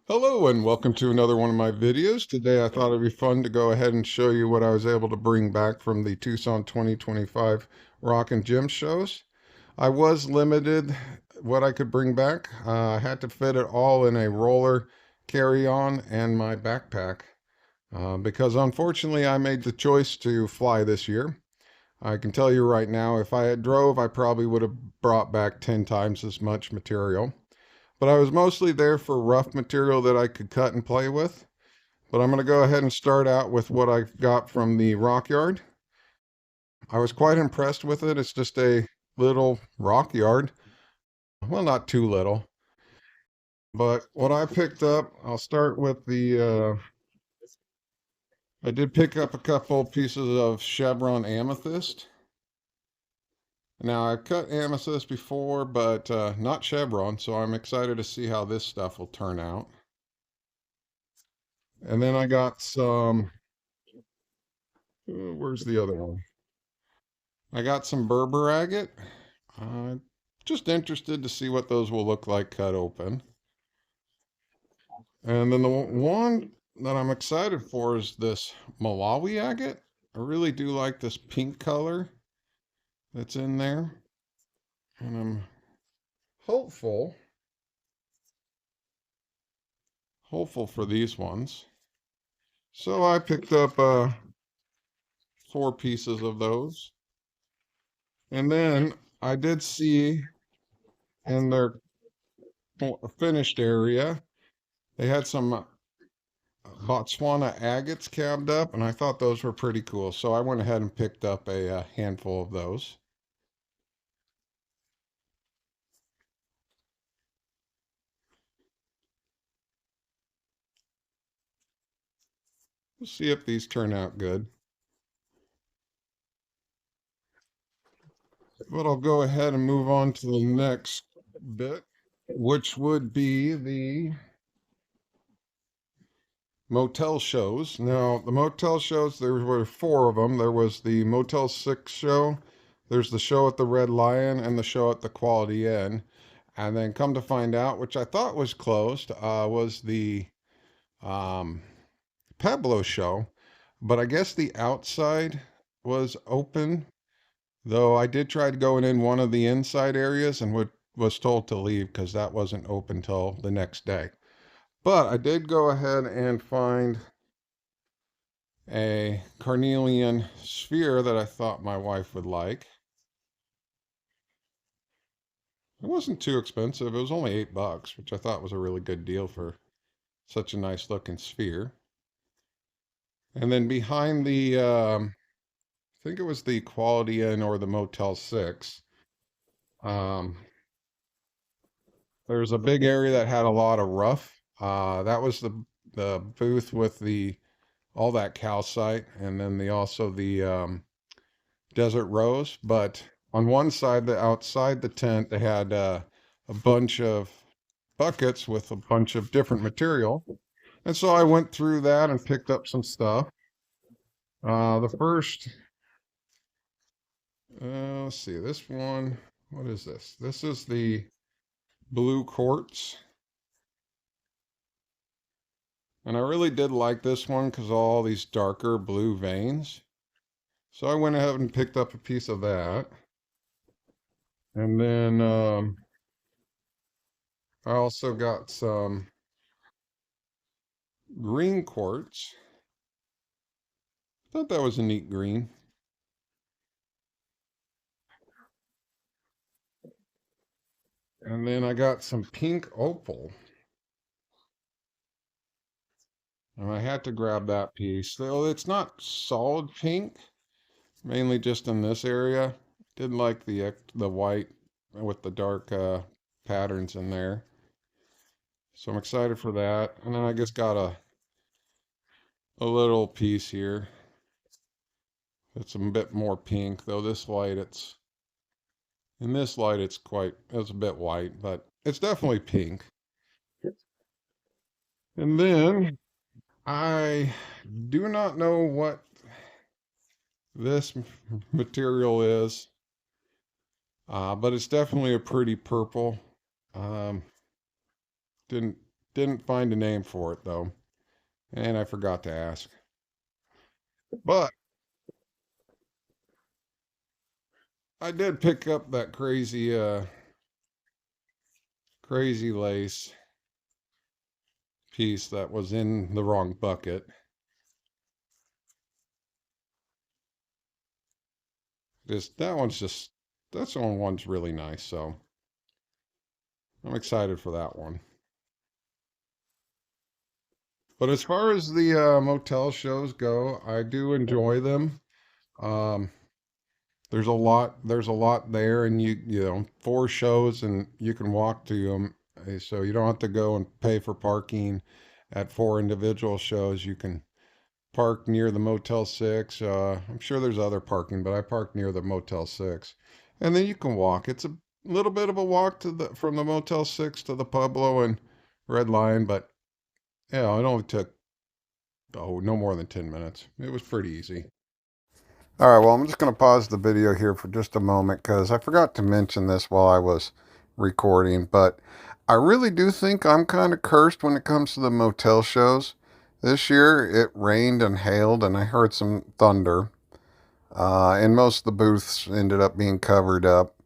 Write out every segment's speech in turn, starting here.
Hello and welcome to another one of my videos. Today I thought it'd be fun to go ahead and show you what I was able to bring back from the Tucson 2025 Rock and Gem shows. I was limited what I could bring back. I had to fit it all in a roller carry-on and my backpack because unfortunately I made the choice to fly this year. I can tell you right now, if I had drove, I probably would have brought back 10 times as much material. But I was mostly there for rough material that I could cut and play with. But I'm going to go ahead and start out with what I got from the rock yard. I was quite impressed with it. It's just a little rock yard. Well, not too little. But what I picked up, I'll start with I did pick up a couple pieces of chevron amethyst. Now, I've cut amethyst before, but not chevron, so I'm excited to see how this stuff will turn out. And then I got some, where's the other one? I got some Berber agate. Uh, just interested to see what those will look like cut open. And then the one that I'm excited for is this Malawi agate. I really do like this pink color that's in there. And I'm hopeful, hopeful for these ones. So I picked up 4 pieces of those. And then I did see in their finished area, they had some Botswana agates cabbed up, and I thought those were pretty cool. So I went ahead and picked up a handful of those. We'll see if these turn out good. But I'll go ahead and move on to the next bit, which would be the motel shows. Now, the motel shows, there were 4 of them. There was the Motel 6 show, there's the show at the Red Lion, and the show at the Quality Inn. And then come to find out, which I thought was closed, was the um, Pueblo show. But I guess the outside was open, though I did try to go in one of the inside areas and was told to leave because that wasn't open till the next day. But I did go ahead and find a carnelian sphere that I thought my wife would like. It wasn't too expensive. It was only $8, which I thought was a really good deal for such a nice looking sphere. And then behind the, I think it was the Quality Inn or the Motel 6, um, there's a big area that had a lot of rough. That was the booth with all that calcite, and then also the desert rose. But on one side, outside the tent, they had a bunch of buckets with a bunch of different material. And so I went through that and picked up some stuff. The first, let's see, this one, what is this? This is the blue quartz. And I really did like this one because of all these darker blue veins. So I went ahead and picked up a piece of that. And then I also got some green quartz. Thought that was a neat green. And then I got some pink opal. And I had to grab that piece. So it's not solid pink, mainly just in this area. Didn't like the white with the dark patterns in there. So I'm excited for that. And then I just got a little piece here. It's a bit more pink, though in this light it's a bit white, but it's definitely pink. And then I do not know what this material is, but it's definitely a pretty purple. Um, didn't Didn't find a name for it though, and I forgot to ask. But I did pick up that crazy lace piece that was in the wrong bucket. Just that's one's really nice, so I'm excited for that one. But as far as the motel shows go, I do enjoy them. Um, there's a lot there, and you know, 4 shows, and you can walk to them, so you don't have to go and pay for parking at 4 individual shows. You can park near the Motel 6. I'm sure there's other parking, but I park near the Motel 6, and then you can walk. It's a little bit of a walk to the from the Motel 6 to the Pueblo and Red Lion, but yeah, it only took no more than 10 minutes. It was pretty easy. All right, well, I'm just going to pause the video here for just a moment because I forgot to mention this while I was recording, but I really do think I'm kind of cursed when it comes to the motel shows. This year it rained and hailed, and I heard some thunder, and most of the booths ended up being covered up.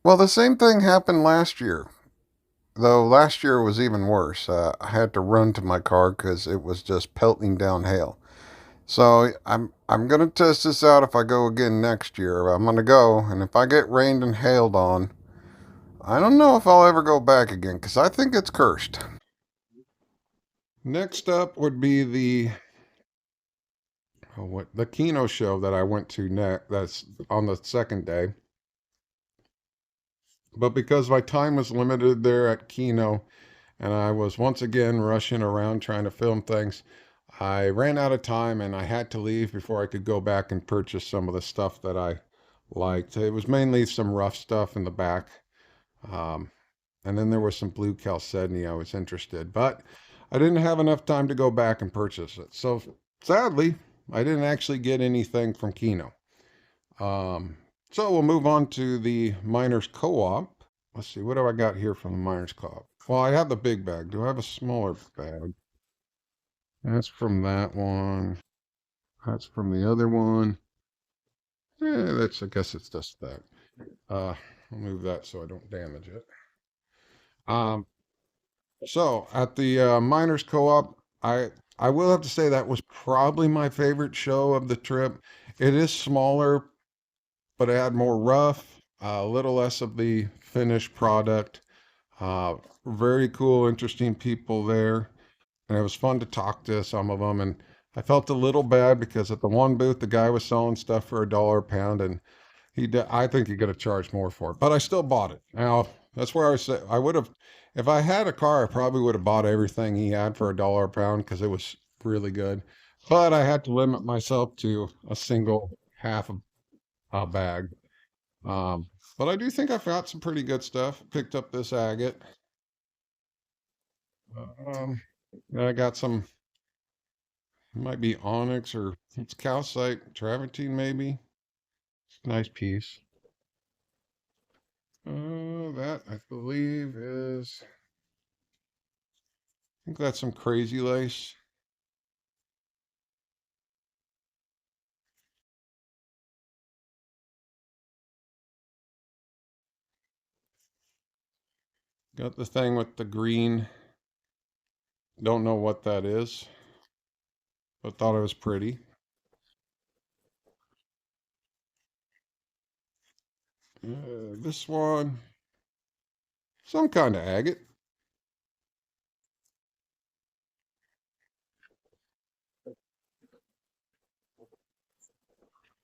Well, the same thing happened last year, though last year was even worse. I had to run to my car because it was just pelting down hail. So I'm gonna test this out if I go again next year. I'm gonna go, and if I get rained and hailed on, I don't know if I'll ever go back again because I think it's cursed. Next up would be the Kino show that I went to next. That's on the second day. But because my time was limited there at Kino, and I was once again rushing around trying to film things, I ran out of time and I had to leave before I could go back and purchase some of the stuff that I liked. It was mainly some rough stuff in the back. Um, and then there was some blue chalcedony I was interested, but I didn't have enough time to go back and purchase it. So sadly, I didn't actually get anything from Kino. Um, so we'll move on to the Miners Co-op. Let's see, what do I got here from the Miners Co-op? Well, I have the big bag. Do I have a smaller bag? That's from that one. That's from the other one. I guess it's just that. I'll move that so I don't damage it. Um, so at the Miners Co-op, I will have to say that was probably my favorite show of the trip. It is smaller, but it had more rough, a little less of the finished product. Very cool, interesting people there, and it was fun to talk to some of them. And I felt a little bad because at the one booth, the guy was selling stuff for $1 a pound, and I think he could have charged more for it, but I still bought it. Now, that's where I say I would have, if I had a car, I probably would have bought everything he had for $1 a pound because it was really good. But I had to limit myself to a single half a bag. Um, but I do think I've got some pretty good stuff. Picked up this agate. Um, and I got some, it might be onyx or it's calcite, travertine maybe. Nice piece. That I believe is, I think that's some crazy lace. Got the thing with the green. Don't know what that is, but thought it was pretty. This one, some kind of agate.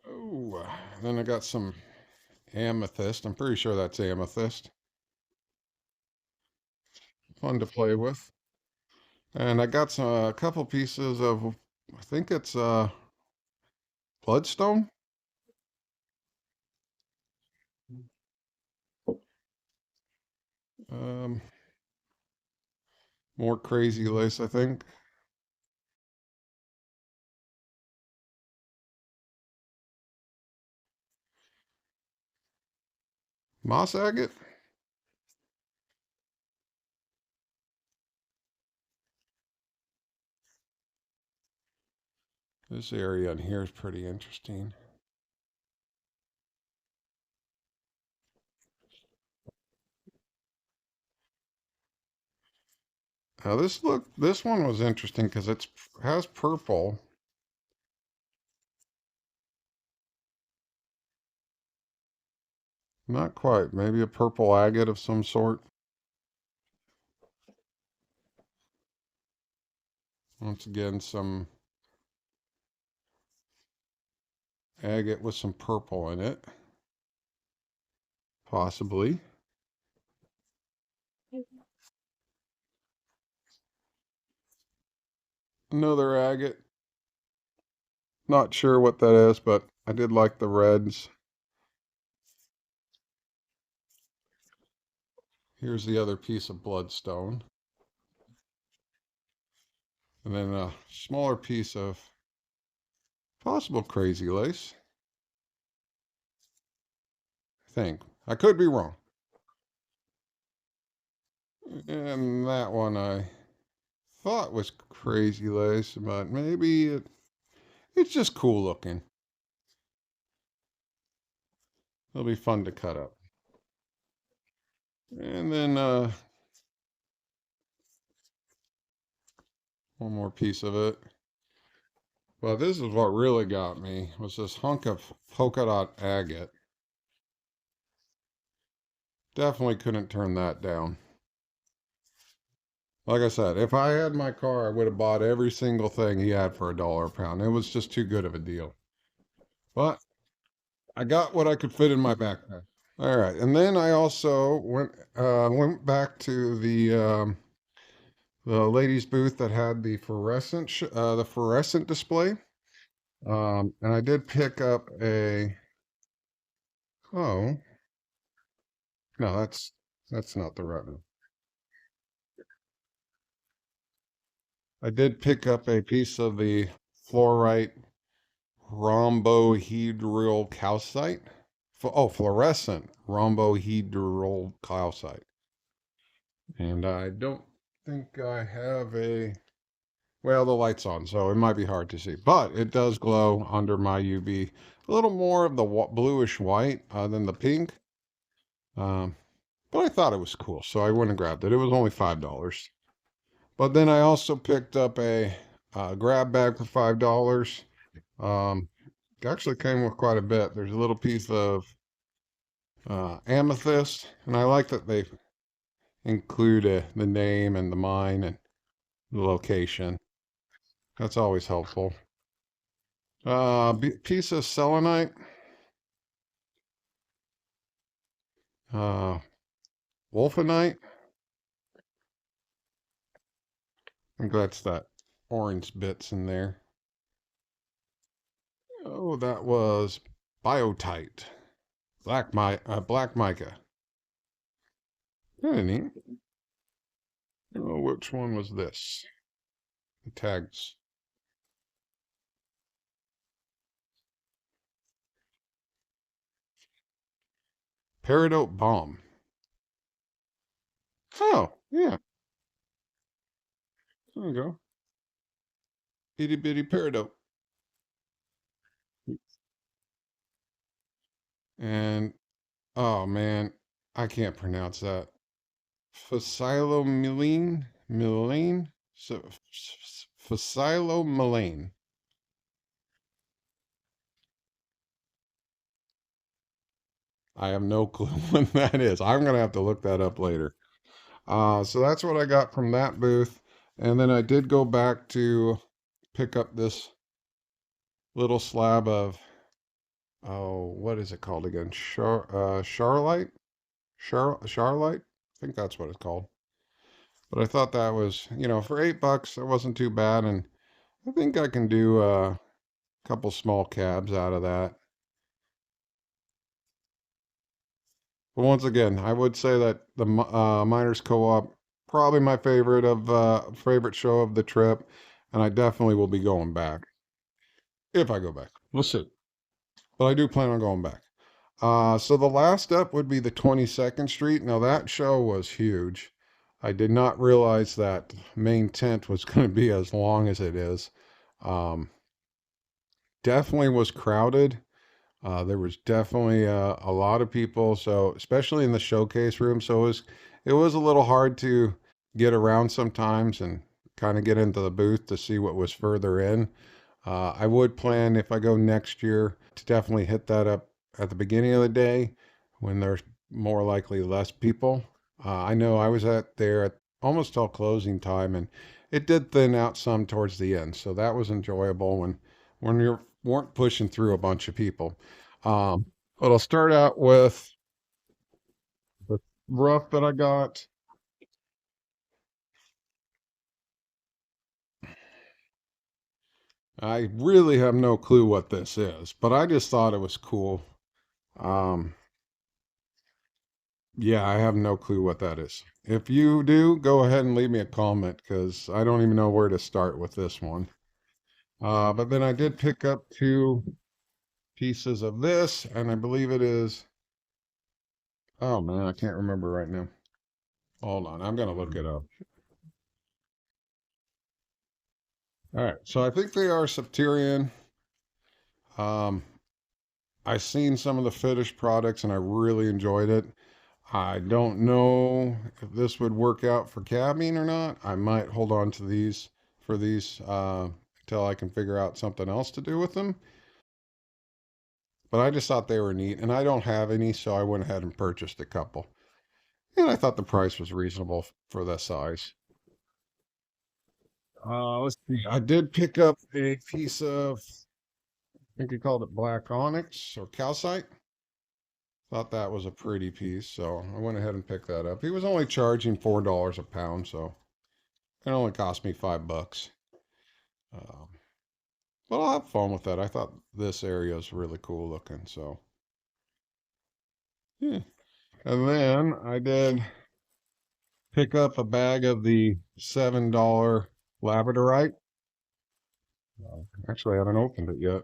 Oh, then I got some amethyst. I'm pretty sure that's amethyst. Fun to play with. And I got a couple pieces of, I think it's bloodstone. Um, More crazy lace, I think. Moss agate. This area in here is pretty interesting. Now this one was interesting because it has purple. Not quite, maybe a purple agate of some sort. Once again, some agate with some purple in it. Possibly. Another agate. Not sure what that is, but I did like the reds. Here's the other piece of bloodstone. And then a smaller piece of possible crazy lace. I think. I could be wrong. And that one I thought was crazy lace, but maybe it's just cool looking. It'll be fun to cut up. And then one more piece of it. Well, this is what really got me, was this hunk of polka dot agate. Definitely couldn't turn that down. Like I said, if I had my car, I would have bought every single thing he had for $1 a pound. It was just too good of a deal. But I got what I could fit in my backpack. All right, and then I also went back to the ladies' booth that had the fluorescent display, and I did pick up a oh no, that's not the right one. I did pick up a piece of the fluorite rhombohedral calcite. Fluorescent rhombohedral calcite. And I don't think I have well, the light's on, so it might be hard to see, but it does glow under my UV. A little more of the bluish white than the pink. Um, but I thought it was cool, so I went and grabbed it. It was only $5. But then I also picked up a grab bag for $5. Um, it actually came with quite a bit. There's a little piece of amethyst, and I like that they include the name and the mine and the location. That's always helpful. Piece of selenite. Wolfenite. I think that's that orange bits in there. Oh, that was biotite. Black mica. Kind of neat. Oh, which one was this? The tags. Peridot balm. Oh, yeah. There we go. Itty bitty peridot. And oh man, I can't pronounce that. Facilomylene, so facilomylene. I have no clue what that is. I'm gonna have to look that up later. So that's what I got from that booth, and then I did go back to pick up this little slab of what is it called again? Charlite, Charlite. I think that's what it's called. But I thought that was, for $8, it wasn't too bad, and I think I can do a couple small cabs out of that. But once again, I would say that the Miners Co-op probably my favorite show of the trip, and I definitely will be going back if I go back. We'll see, but I do plan on going back. So the last up would be the 22nd Street. Now that show was huge. I did not realize that main tent was going to be as long as it is. Um, definitely was crowded. There was definitely a lot of people, so especially in the showcase room. So it was a little hard to get around sometimes and kind of get into the booth to see what was further in. I would plan if I go next year to definitely hit that up at the beginning of the day when there's more likely less people. I know I was at there at almost till closing time, and it did thin out some towards the end, so that was enjoyable when you weren't pushing through a bunch of people. Um, but I'll start out with the rough that I got. I really have no clue what this is, but I just thought it was cool. Um, Yeah, I have no clue what that is. If you do, go ahead and leave me a comment because I don't even know where to start with this one. But then I did pick up two pieces of this, and I believe it is. Oh man, I can't remember right now. Hold on, I'm gonna look it up. All right, so I think they are Septerian. Um, I've seen some of the finished products, and I really enjoyed it. I don't know if this would work out for cabbing or not. I might hold on to these for these until I can figure out something else to do with them. But I just thought they were neat, and I don't have any, so I went ahead and purchased a couple. And I thought the price was reasonable for the size. Let's see. I did pick up a piece of, I think he called it black onyx or calcite. Thought that was a pretty piece, so I went ahead and picked that up. He was only charging $4 a pound, so it only cost me $5. Um, but I'll have fun with that. I thought this area is really cool looking. So, yeah. And then I did pick up a bag of the $7 Labradorite. Actually, I haven't opened it yet.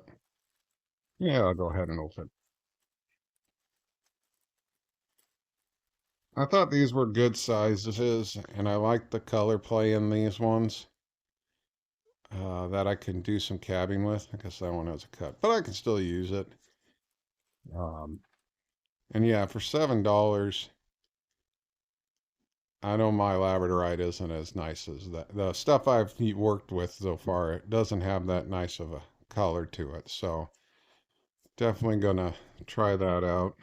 Yeah, I'll go ahead and open it. I thought these were good sizes, and I like the color play in these ones that I can do some cabbing with. I guess that one has a cut, but I can still use it. Um, and yeah, for $7, I know my Labradorite isn't as nice as that. The stuff I've worked with so far, it doesn't have that nice of a color to it. So definitely gonna try that out.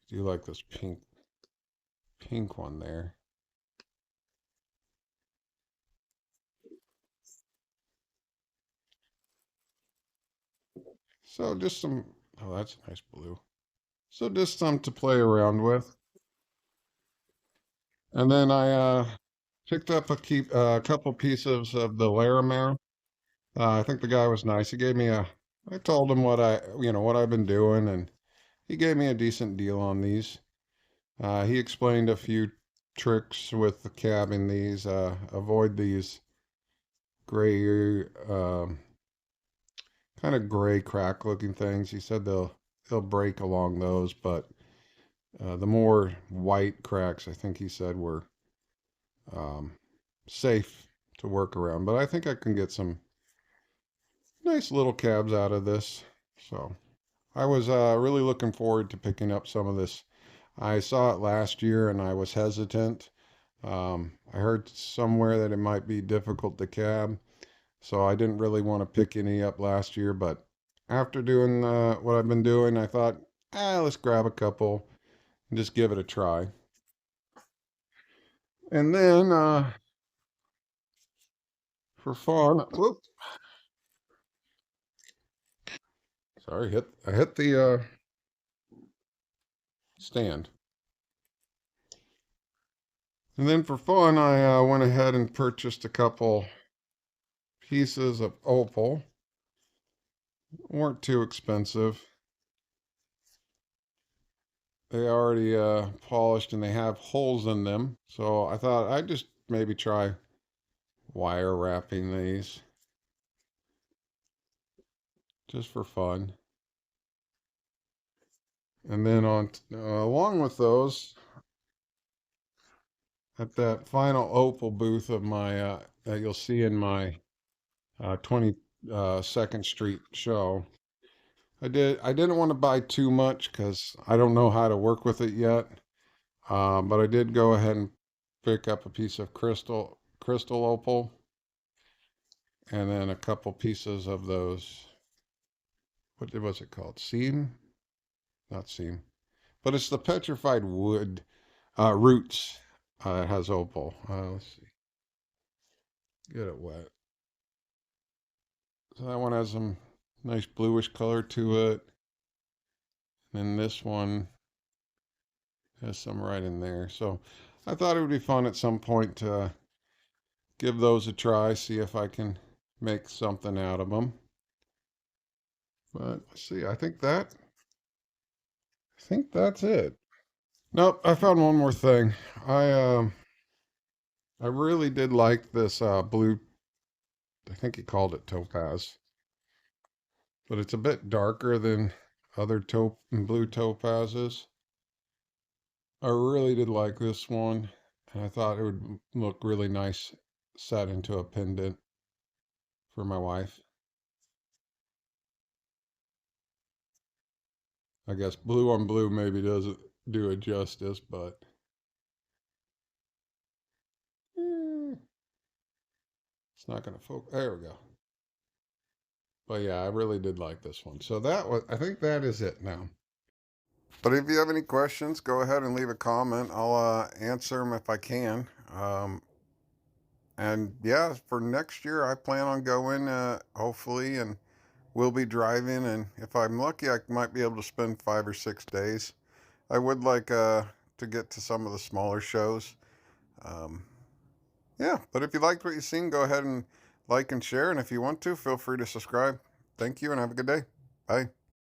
Do you like this pink one there? So just some, oh, that's a nice blue. So just some to play around with. And then I picked up a couple pieces of the Larimar. I think the guy was nice. He gave me I told him what I've been doing, and he gave me a decent deal on these. He explained a few tricks with the cab in these. Avoid these gray, kind of gray crack looking things. He said they'll break along those, but the more white cracks, I think he said were um, safe to work around. But I think I can get some nice little cabs out of this. So I was really looking forward to picking up some of this. I saw it last year and I was hesitant. I heard somewhere that it might be difficult to cab, so I didn't really want to pick any up last year. But after doing what I've been doing, I thought, let's grab a couple and just give it a try. And then for fun, whoop, sorry, I hit the stand. And then for fun, I went ahead and purchased a couple pieces of opal. Weren't too expensive. They already polished and they have holes in them. So I thought I'd just maybe try wire wrapping these just for fun. And then along with those, at that final opal booth of my that you'll see in my 22nd Street show. I didn't want to buy too much because I don't know how to work with it yet. But I did go ahead and pick up a piece of crystal opal, and then a couple pieces of those. What was it called? Seam? Not seam. But it's the petrified wood roots. It has opal. Let's see. Get it wet. So that one has some nice bluish color to it. And this one has some right in there. So I thought it would be fun at some point to give those a try, see if I can make something out of them. But let's see, I think that's it. Nope, I found one more thing. I I really did like this blue, I think he called it topaz, but it's a bit darker than other blue topazes. I really did like this one, and I thought it would look really nice set into a pendant for my wife. I guess blue on blue maybe doesn't do it justice, but eh, it's not going to focus. There we go. But yeah, I really did like this one. So I think that is it now. But if you have any questions, go ahead and leave a comment. I'll answer them if I can. And yeah, for next year, I plan on going, hopefully, and we'll be driving. And if I'm lucky, I might be able to spend 5 or 6 days. I would like to get to some of the smaller shows. Um, yeah, but if you liked what you've seen, go ahead and like and share. And if you want to, feel free to subscribe. Thank you and have a good day. Bye.